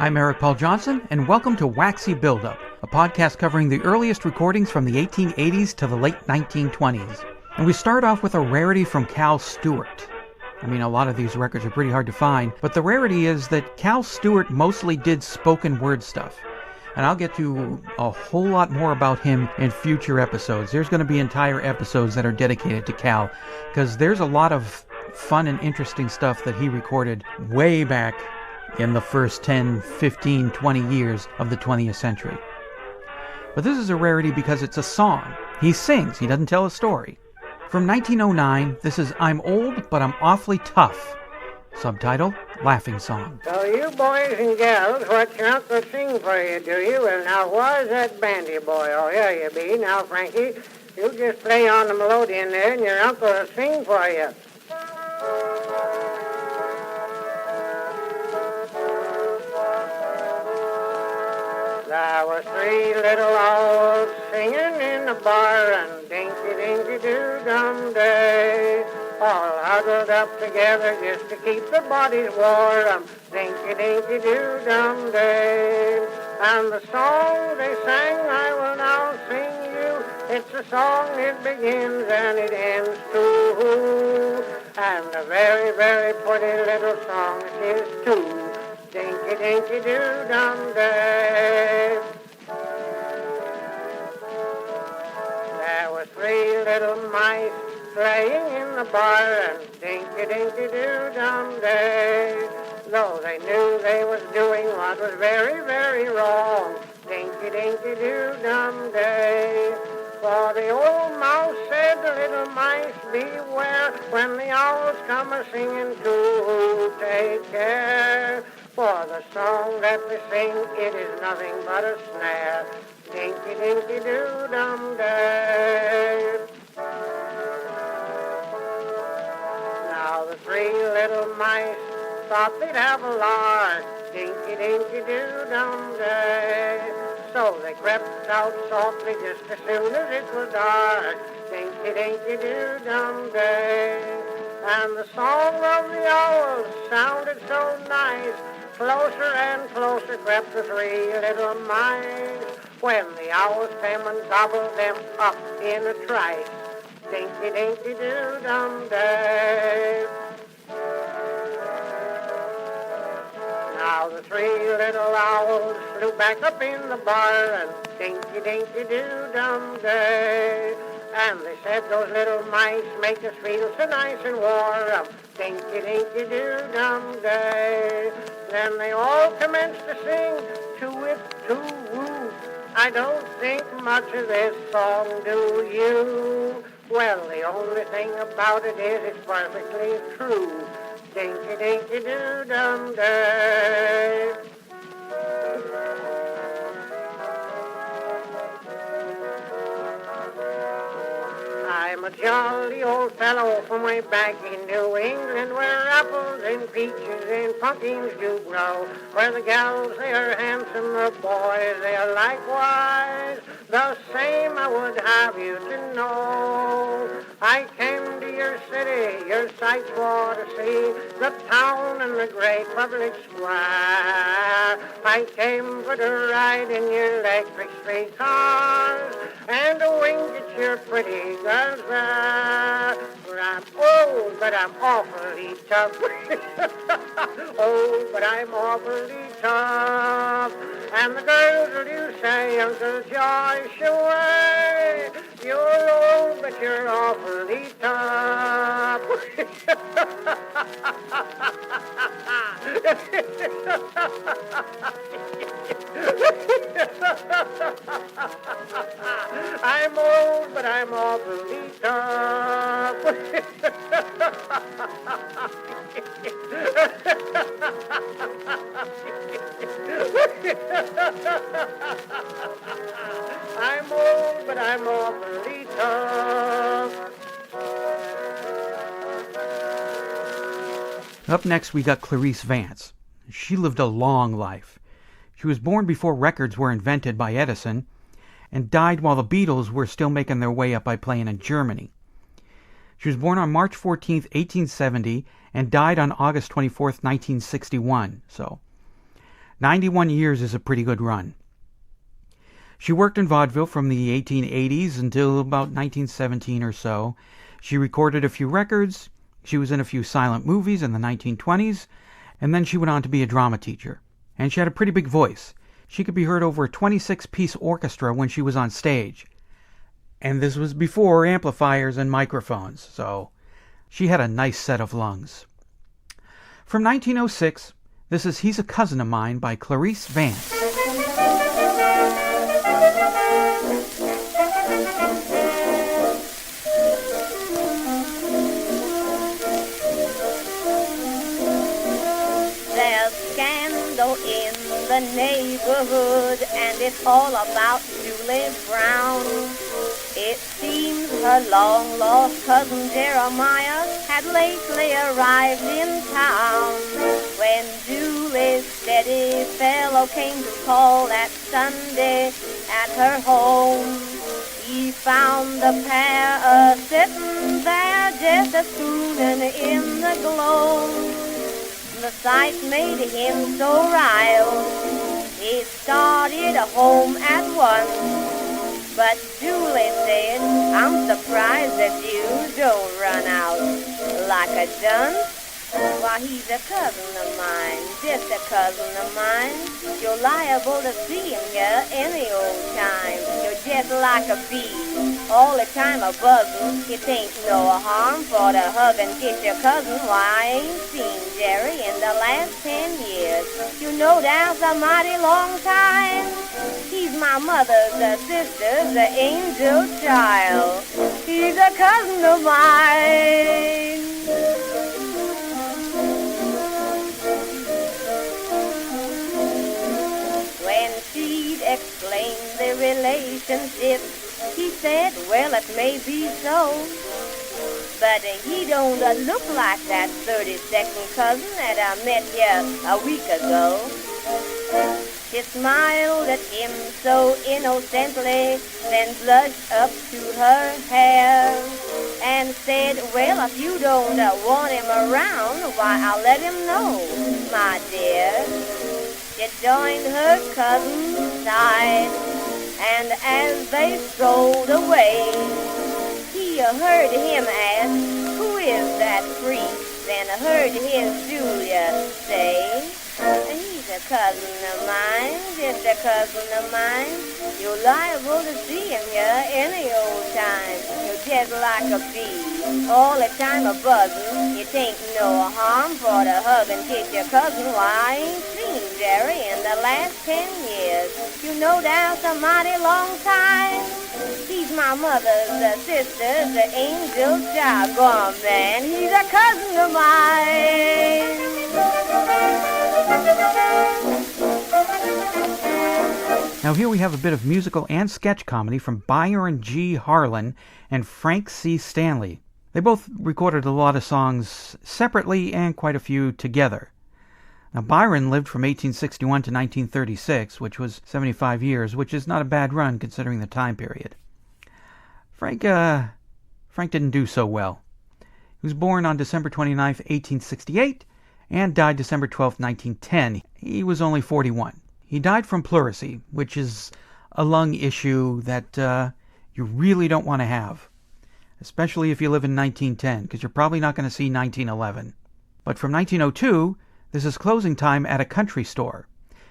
I'm Eric Paul Johnson, and welcome to Waxy Buildup, a podcast covering the earliest recordings from the 1880s to the late 1920s. And we start off with a rarity from Cal Stewart. I mean, a lot of these records are pretty hard to find, but the rarity is that Cal Stewart mostly did spoken word stuff. And I'll get to a whole lot more about him in future episodes. There's going to be entire episodes that are dedicated to Cal, because there's a lot of fun and interesting stuff that he recorded way back in the first 10, 15, 20 years of the 20th century. But this is a rarity because it's a song. He sings, he doesn't tell a story. From 1909, this is I'm Old, But I'm Awfully Tough. Subtitle, Laughing Song. So you boys and gals, what your uncle sing for you, do you? Well, now, where's that bandy boy? Oh, here you be. Now, Frankie, you just play on the melodeon there, and your uncle will sing for you. There were three little owls singing in the bar, and dinky-dinky-doo-dum-day, all huddled up together just to keep their bodies warm, dinky-dinky-doo-dum-day. And the song they sang, I will now sing you. It's a song, it begins and it ends too. And a very, very pretty little song it is too. Dinky-dinky-doo-dum-day. There were three little mice playing in the bar, and dinky-dinky-doo-dum-day. Though they knew they was doing what was very, very wrong, dinky-dinky-doo-dum-day. For the old mouse said, little mice, beware, when the owls come a-singing too, take care. For the song that they sing, it is nothing but a snare, dinky-dinky-doo-dum-day. Now the three little mice thought they'd have a lark, dinky-dinky-doo-dum-day. So they crept out softly just as soon as it was dark, dinky-dinky-doo-dum-day. And the song of the owls sounded so nice, closer and closer crept the three little mice, when the owls came and gobbled them up in a trice, dinky-dinky-doo-dum-day. Now the three little owls flew back up in the bar, and dinky-dinky-doo-dum-day. And they said, those little mice make us feel so nice and warm, dinky-dinky-doo-dum-day. Then they all commenced to sing, to-whip, to-woo. I don't think much of this song, do you? Well, the only thing about it is it's perfectly true, dinky-dinky-doo-dum-day. I'm a jolly old fellow from way back in New England, where apples and peaches and pumpkins do grow, where the gals, they are handsome, the boys, they are likewise the same. I would have you to know. I came to your city, your sights for to see, the town and the great public square. I came for to ride in your electric streetcars and to wink at your pretty girls there. For I'm old, but I'm awfully tough. Oh, but I'm awfully tough. And the girls will you say, Uncle Josh, away. You're old, but you're awfully tough. I'm old, but I'm awfully tough. I'm old, but I'm awfully tough. Up next, we got Clarice Vance. She lived a long life. She was born before records were invented by Edison and died while the Beatles were still making their way up by playing in Germany. She was born on March 14, 1870, and died on August 24, 1961. So 91 years is a pretty good run. She worked in vaudeville from the 1880s until about 1917 or so. She recorded a few records. She was in a few silent movies in the 1920s, and then she went on to be a drama teacher. And she had a pretty big voice. She could be heard over a 26-piece orchestra when she was on stage. And this was before amplifiers and microphones, so she had a nice set of lungs. From 1906, this is He's a Cousin of Mine by Clarice Vance. There's scandal in the neighborhood, and it's all about Julie Brown. It seems her long-lost cousin Jeremiah had lately arrived in town. When Julie's steady fellow came to call that Sunday at her home, he found the pair a-sitting there just a-spooning in the glow. The sight made him so riled, he started home at once. But Julie said, I'm surprised that you don't run out like a dunce. Why, he's a cousin of mine, just a cousin of mine. You're liable to see him here any old time. You're just like a bee, all the time a-buzzing. It ain't no harm for to hug and kiss your cousin. Why, I ain't seen Jerry in the last 10 years. You know that's a mighty long time. He's my mother's sister's angel child. He's a cousin of mine. When she'd explained the relationship, he said, well, it may be so, but he don't look like that 32nd cousin that I met here a week ago. She smiled at him so innocently, then blushed up to her hair and said, well, if you don't want him around, why, I'll let him know, my dear. She joined her cousin's side, and as they strolled away, he heard him ask, who is that freak? Then heard his Julia say, he's a cousin of mine, just a cousin of mine. You're liable to see him here any old time. You're just like a bee, all the time a-buzzing. It ain't no harm for to hug and kiss your cousin. Why, I ain't seen Jerry in the last 10 years. You know that's a mighty long time. He's my mother's sister's angel child. Go on, man, he's a cousin of mine. Now here we have a bit of musical and sketch comedy from Byron G. Harlan and Frank C. Stanley. They both recorded a lot of songs separately and quite a few together. Now Byron lived from 1861 to 1936, which was 75 years, which is not a bad run considering the time period. Frank didn't do so well. He was born on December 29, 1868, and died December 12, 1910. He was only 41. He died from pleurisy, which is a lung issue that you really don't want to have, especially if you live in 1910, because you're probably not going to see 1911. But from 1902, this is Closing Time at a Country Store.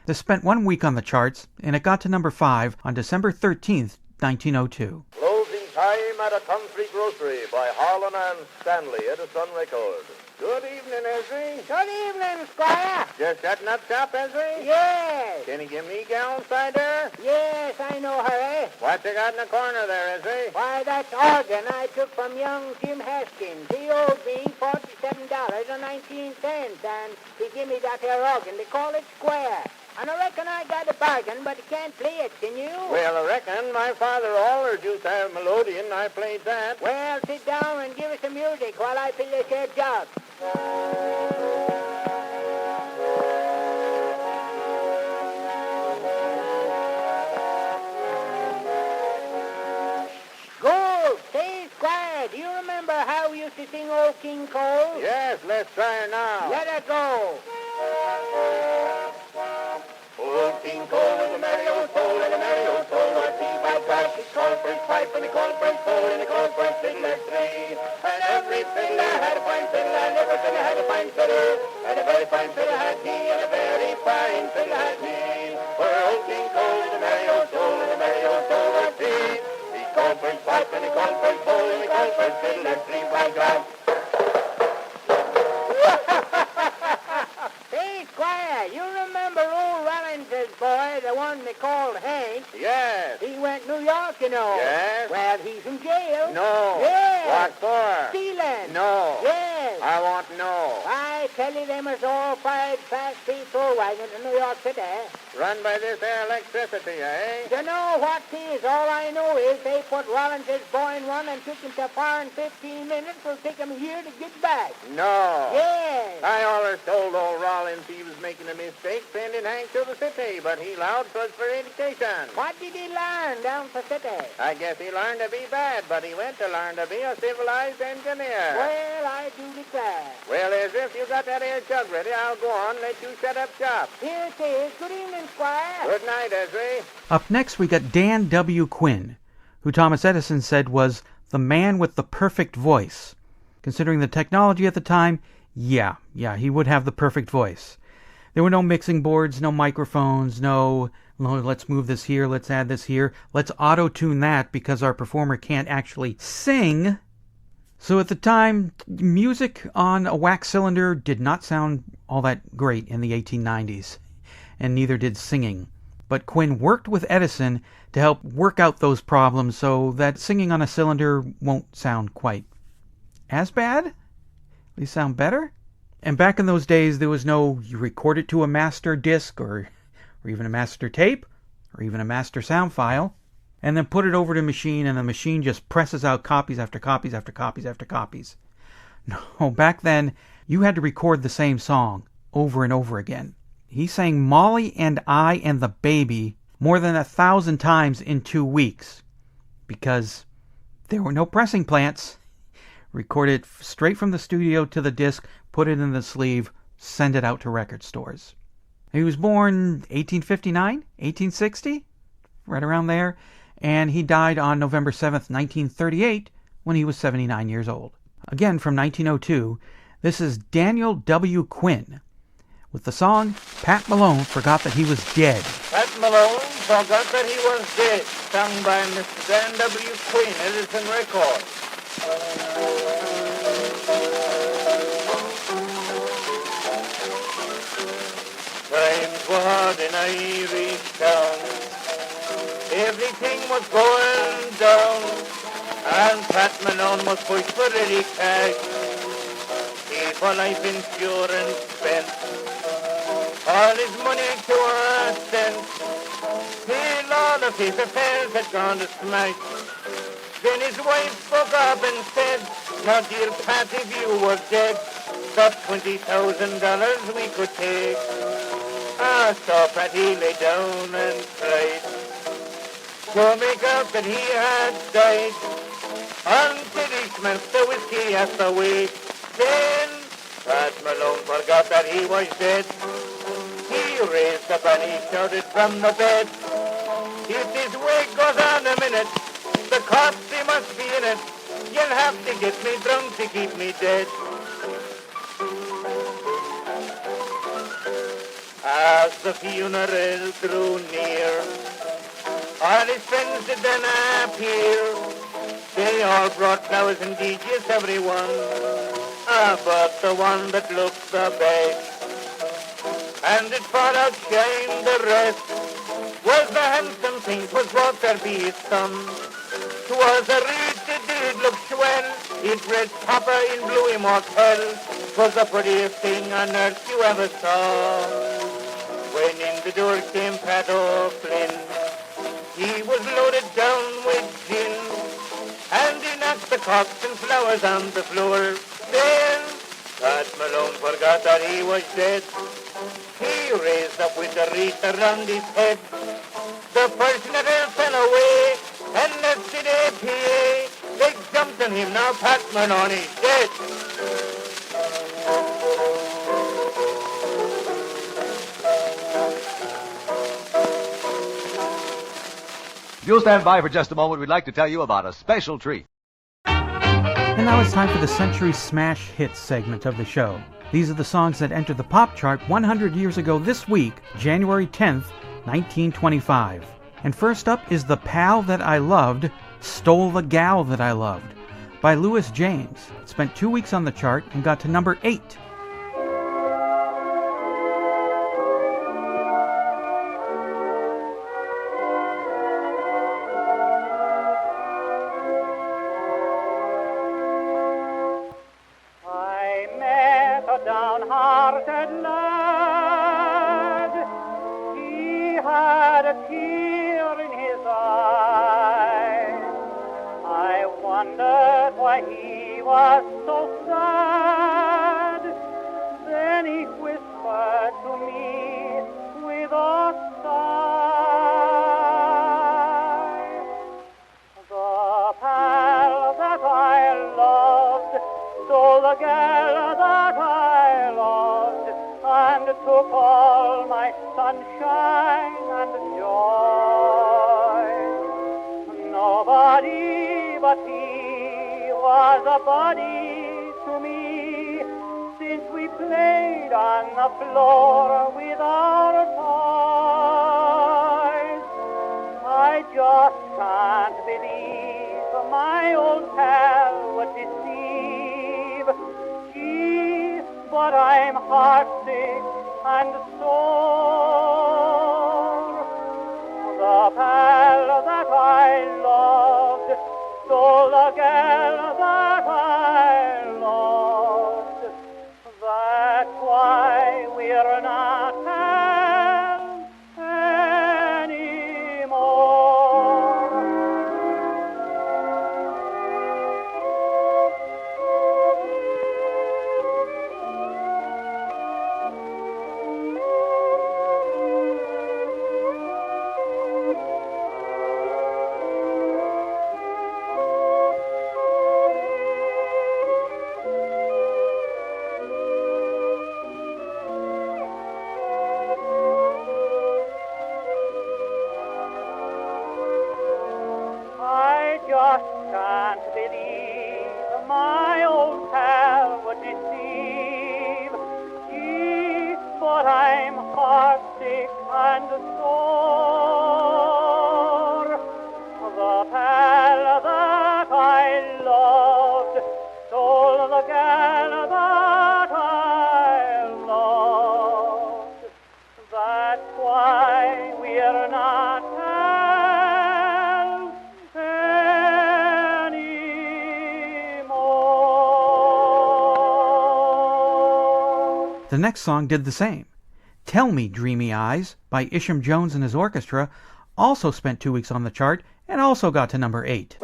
This spent 1 week on the charts, and it got to number 5 on December 13th, 1902. Closing Time at a Country Grocery by Harlan and Stanley, Edison Record. Good evening, Ezra. Good evening, Squire. Just setting up shop, Ezra? Yes. Can you give me gal inside there? Yes, I know her, eh? What you got in the corner there, Ezra? Why, that's organ I took from young Jim Haskins. He owed me $47.19, and he gave me that here organ. They call it Square. And I reckon I got a bargain, but I can't play it, can you? Well, I reckon my father always used to have melodeon. I played that. Well, sit down and give us some music while I play this here jug. Go! Say, Squire, do you remember how we used to sing Old King Cole? Yes, let's try her now. Let her go. King Cole was a merry old soul, and a merry old soul was he. By God, he called for his pipe, and he called for his bowl, and he called for his fiddler three. And every fiddler had a fine fiddle, and every fiddler had a fine fiddle. And a very fine fiddle had he, and a very fine fiddle had he. For old King Cole was a merry old soul, and a merry old soul was he. He called for his pipe, and he called for his bowl, and he called for his fiddler three. By God. Hey, Squire, you remember old Rollins's boy, the one they called Hank? Yes. He went New York, you know. Yes. Well, he's in jail. No. Yes. What for? Stealing. No. Yes. I want to know. I tell you, them is all five fast petrol wagons in New York City. Run by this air electricity, eh? You know what, is? All I know is they put Rollins's boy in one and took him to far in 15 minutes. It'll take him a year to get back. No. Yes. I always told old Rollins he was making a mistake sending Hank to the city, but he allowed us for education. What did he learn down the city? I guess he learned to be bad, but he went to learn to be a civilized engineer. Well, I do declare. Well, as if you got that air jug ready, I'll go on and let you set up shop. Here it is. Good evening, Squire. Good night, Ezra. Up next, we got Dan W. Quinn, who Thomas Edison said was the man with the perfect voice. Considering the technology at the time, yeah, he would have the perfect voice. There were no mixing boards, no microphones, no, let's move this here, let's add this here, let's auto-tune that because our performer can't actually sing. So at the time, music on a wax cylinder did not sound all that great in the 1890s, and neither did singing. But Quinn worked with Edison to help work out those problems so that singing on a cylinder won't sound quite as bad, at least sound better. And back in those days, there was no, you record it to a master disc or even a master tape or even a master sound file, and then put it over to a machine, and the machine just presses out copies after copies after copies after copies. No, back then, you had to record the same song over and over again. He sang Molly and I and the Baby more than 1,000 times in 2 weeks because there were no pressing plants. Record it straight from the studio to the disc, put it in the sleeve, send it out to record stores. He was born 1859, 1860, right around there, and he died on November 7th, 1938, when he was 79 years old. Again, from 1902, this is Daniel W. Quinn with the song Pat Malone Forgot That He Was Dead. Pat Malone Forgot That He Was Dead, sung by Mr. Dan W. Quinn, Edison Records. Times were hard in Irish town. Everything was going down, and Pat Malone was pushed for ready cash. He for life insurance spent all his money to a cent. Till all of his affairs had gone to smash. Then his wife spoke up and said, "Now dear Pat, if you were dead, that $20,000 we could take." So Pat he lay down and cried to make out that he had died. Until he smelt the whiskey at the wake, then Pat Malone forgot that he was dead. He raised up and he shouted from the bed, "If this wake goes on a minute, the cops they must be in it. You'll have to get me drunk to keep me dead." As the funeral drew near, all his friends did then appear. They all brought flowers and yes, everyone, but the one that looked the best, and it far outshined the rest, was the handsome thing, 'twas Walter B. his son. 'Twas a reed that did look swell, it read Papa in blue immortal. 'Twas the prettiest thing on earth you ever saw. When in the door came Pat O'Flynn, he was loaded down with gin, and he knocked the cocks and flowers on the floor. Then Pat Malone forgot that he was dead. He raised up with a wreath around his head. The first letter fell away, and left it A.P.A. They jumped on him, now Pat Malone is dead. If you'll stand by for just a moment, we'd like to tell you about a special treat. And now it's time for the Century Smash Hits segment of the show. These are the songs that entered the pop chart 100 years ago this week, January 10th, 1925. And first up is The Pal That I Loved Stole the Gal That I Loved by Louis James. It spent 2 weeks on the chart and got to number 8. I met a downhearted lad. He had a tear in his eye. I wondered why he was so sad. Then he whispered to me with a sigh, the pal that I loved stole the gal that I loved and took all my sunshine and joy. Nobody but he was a buddy to me, since we played on the floor with our toys. I just can't believe my old pal would deceive. Gee, but I'm heartsick and sore. The pal that I loved stole the gal that I loved. That's why we're not pals anymore. I just can't believe my old pal would deceive. Gee, but I'm heartsick and sore. The pal that I loved stole the gal that I loved. That's why we're not pals anymore. The next song did the same. Tell Me, Dreamy Eyes by Isham Jones and his orchestra also spent 2 weeks on the chart and also got to number 8.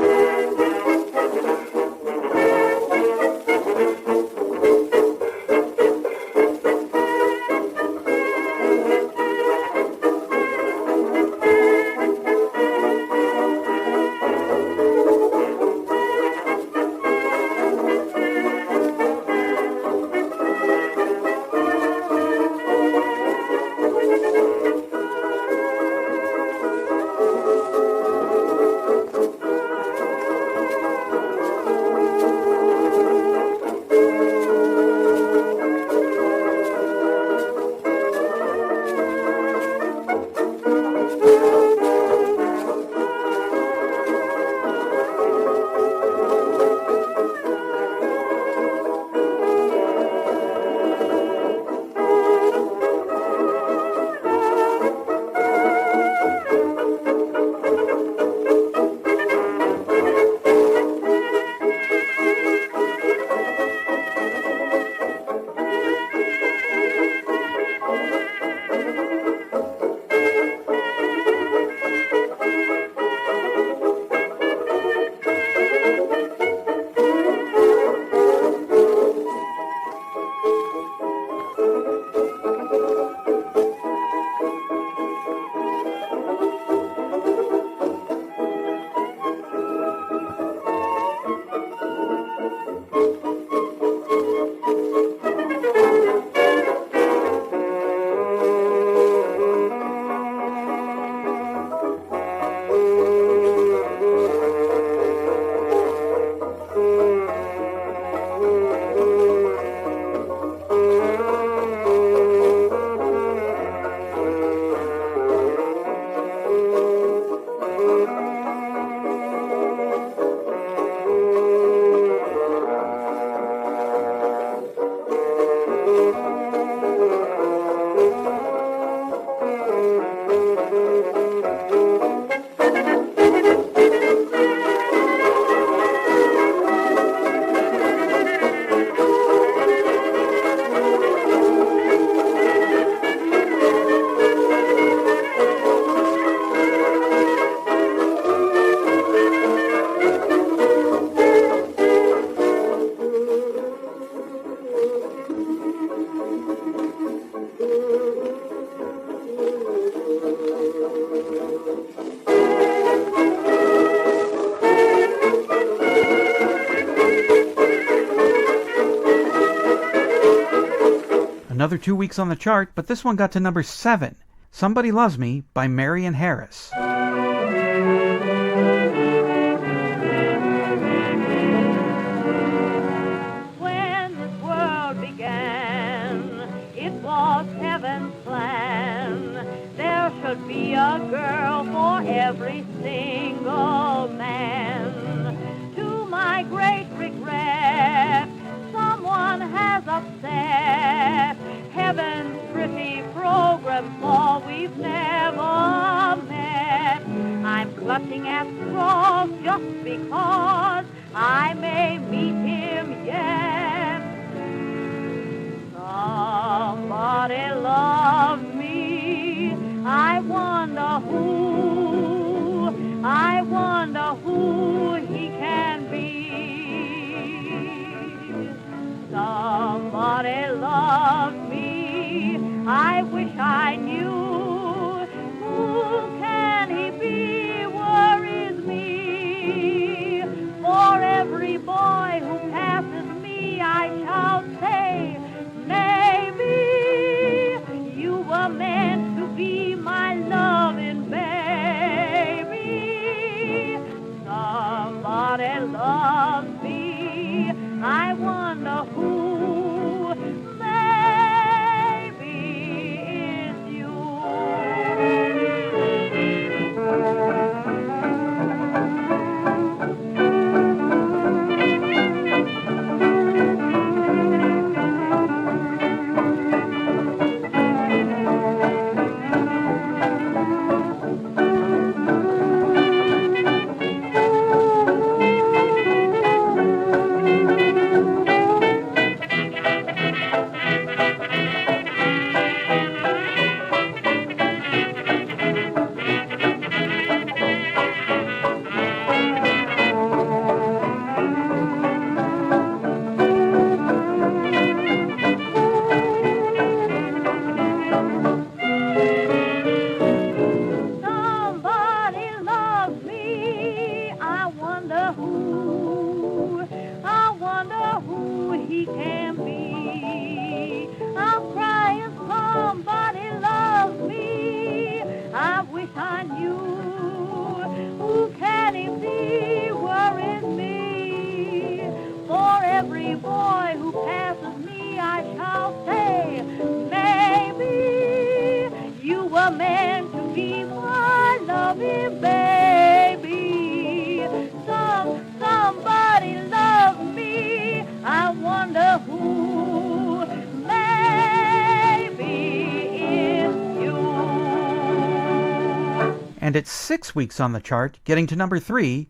Another 2 weeks on the chart, but this one got to number 7. Somebody Loves Me by Marian Harris. When this world began, it was heaven's plan. There should be a girl for every single man. To my great regret, someone has upset heaven's pretty program, for we've never met. I'm clutching at straws just because I may meet him yet. Somebody loves me. I wonder who he can be. Somebody loves me. I wish I knew. Who can he be? Worries me. For every boy who passes me, I shall say, maybe you were meant to be my loving baby. Somebody loves me. I wonder who. Maybe it's you. And it's 6 weeks on the chart, getting to number 3,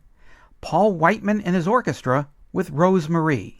Paul Whiteman and his orchestra with Rosemarie.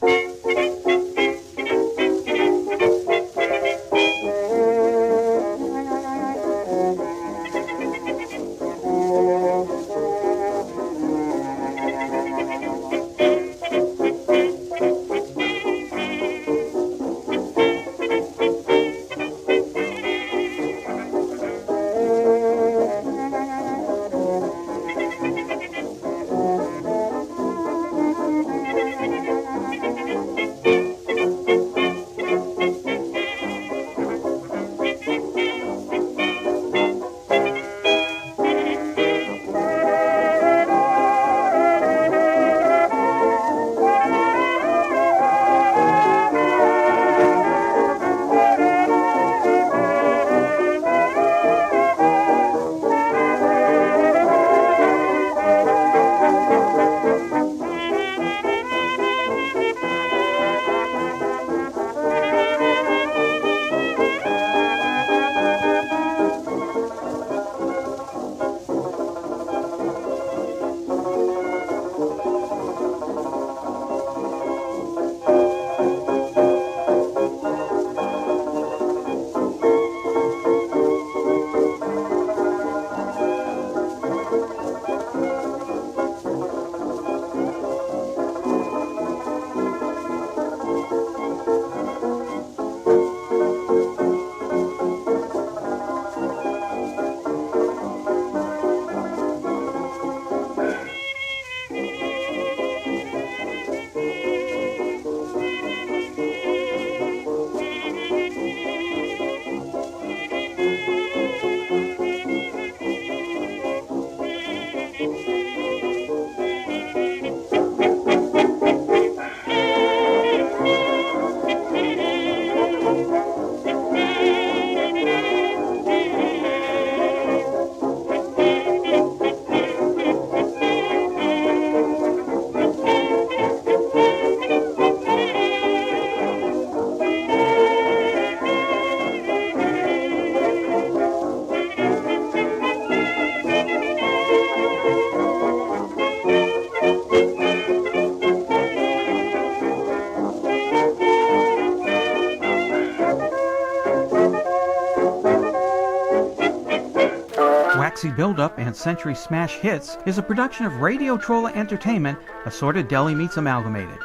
Waxy Buildup and Century Smash Hits is a production of Radio Trolla Entertainment, Assorted Deli Meats Amalgamated.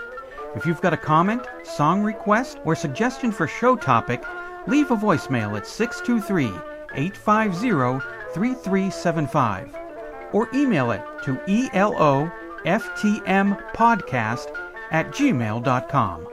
If you've got a comment, song request, or suggestion for show topic, leave a voicemail at 623-850-3375 or email it to eloftmpodcast@gmail.com.